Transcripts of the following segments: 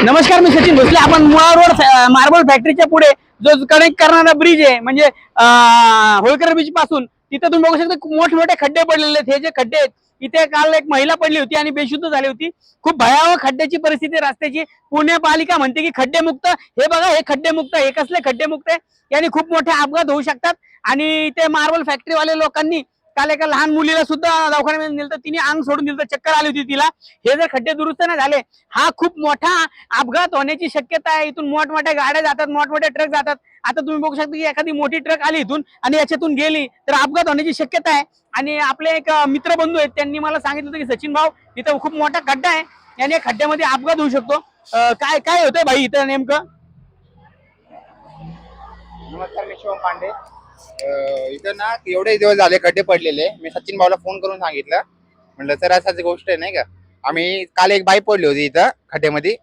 नमस्कार, मी सचिन भोसले. आपण मुळा road marble फॅक्टरीच्या पुढे जो कनेक्ट करणारा ब्रिज आहे, म्हणजे होळकर ब्रिज पासून तिथे तुम्ही बघू शकता मोठमोठे खड्डे पडलेले आहेत. हे जे खड्डे आहेत, इथे काल एक महिला पडली होती आणि बेशुद्ध झाली होती. खूप भयावह खड्ड्याची परिस्थिती रस्त्याची. पुणे पालिका म्हणते की खड्डे मुक्त. हे बघा, हे खड्डे मुक्त, हे कसले खड्डे मुक्त आहे. याने खूप मोठे अपघात होऊ शकतात. आणि इथे मार्बल फॅक्टरीवाले लोकांनी काल एका लहान मुलीला सुद्धा दवाखान्यामध्ये नेलं, तर तिने अंग सोडून दिलं, चक्कर आली होती तिला. हे जर खड्डे दुरुस्त नाही झाले, हा खूप मोठा अपघात होण्याची शक्यता आहे. इथून मोठमोठ्या गाड्या जातात, मोठमोठे ट्रक जातात. आता तुम्ही बघू शकता की एखादी मोठी ट्रक आली इथून आणि याच्यातून गेली तर अपघात होण्याची शक्यता आहे. आणि आपले एक मित्रबंधू आहेत, त्यांनी मला सांगितलं होतं की सचिन भाऊ, इथं खूप मोठा खड्डा आहे, याने खड्ड्यामध्ये अपघात होऊ शकतो. काय काय होतंय भाई इथं नेमकं? नमस्कार, मी शिवम पांडे. इथं ना एवढे दिवस झाले खड्डे पडलेले. मी सचिन भाऊला फोन करून सांगितलं, म्हणलं सर असाच गोष्ट आहे नाही का. आम्ही काल एक बाई पडली होती इथं खड्ड्यामध्ये,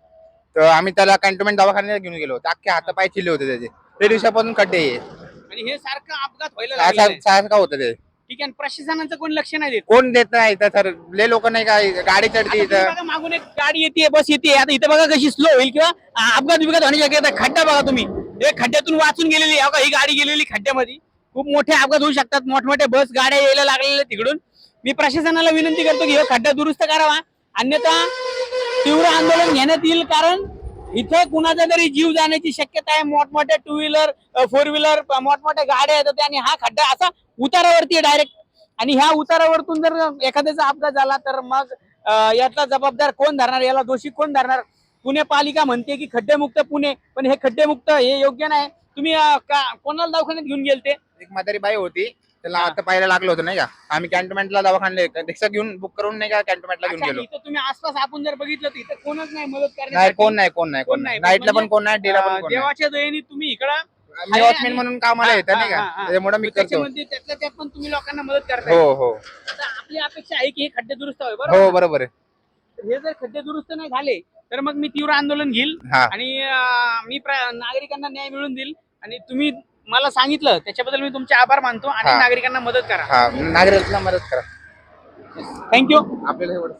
तर आम्ही त्याला कॅन्टोन्मेंट दवाखान्यात घेऊन गेलो. अख्खे हात पाय चिरले होते त्याचे. ते दिवसापासून खड्डे आणि हे सारखं अपघात व्हायला लागले. सारखं होतं ते. ठीक आहे, प्रशासनाचं कोण लक्ष नाही देत. कोण देत नाही इथं सर. लय लोक नाही काय गाडी चढते आता तुम्ही इथं. बघा, मागून एक गाडी येते, बस येते. आता इथं बघा कशी स्लो होईल किंवा अपघात विघात होण्याची शक्यता. खड्डा बघा तुम्ही, हे खड्ड्यातून वाचून गेलेली आहे. ही गाडी गेलेली खड्ड्यामध्ये. खूप मोठे अपघात होऊ शकतात. मोठमोठे बस गाड्या यायला लागलेल्या तिकडून. मी प्रशासनाला विनंती करतो की हे खड्डा दुरुस्त करावा, अन्यथा तीव्र आंदोलन घेण्यात येईल. कारण इथं कुणाचा तरी जीव जाण्याची शक्यता आहे. मोठमोठ्या टू व्हीलर, फोर व्हीलर, मोठमोठ्या गाड्या येतात आणि हा खड्डा असा उतारावरती आहे डायरेक्ट. आणि ह्या उतारावरतून जर एखाद्याचा अपघात झाला तर मग यातला जबाबदार कोण धरणार, याला दोषी कोण धरणार? पुणे पालिका म्हणते की खड्डेमुक्त पुणे, पण हे खड्डेमुक्त हे योग्य नाही. तुम्ही कोणाला दवाखान्यात घेऊन गेलते? एक म्हातारी बाई होती, त्याला आता पाहायला लागलं होतं नाही का. आम्ही कॅन्टोन्मेंटला दवाखान्याला रिक्षा घेऊन बुक करून नाही का कॅन्टोन्मेंटला घेऊन अच्छा, गेलो. इथं तुम्ही आसपास आपण जर बघितलं तर इथं कोणच नाही मदत नाही, करण्यासाठी. कोण नाही, कोण नाही, कोण नाही. नाईटला पण कोण नाही, डेला पण कोण नाही. देवाच्या दयेने तुम्ही इकडं मी वॉचमॅन म्हणून कामाला येतं नाही का, त्याच्यामुळे मी करतो. त्याच्यामध्ये त्यातल्या त्यात पण तुम्ही लोकांना मदत करताय. हो हो आता आपली अपेक्षा आहे की हे खड्डे दुरुस्त व्हावे, हो, बरोबर? बरोबर आहे. हे जर खड्डे दुरुस्त नाही झाले तर मग मी तीव्र आंदोलन घेईल. हा. आणि मी नागरिकांना न्याय मिळवून देईल. आणि तुम्ही मला सांगितलं त्याच्याबद्दल मी तुमचे आभार मानतो. आणि हा. नागरिकांना मदत करा. हा, नागरिकांना मदत करा. थँक्यू. आपल्याला एवढं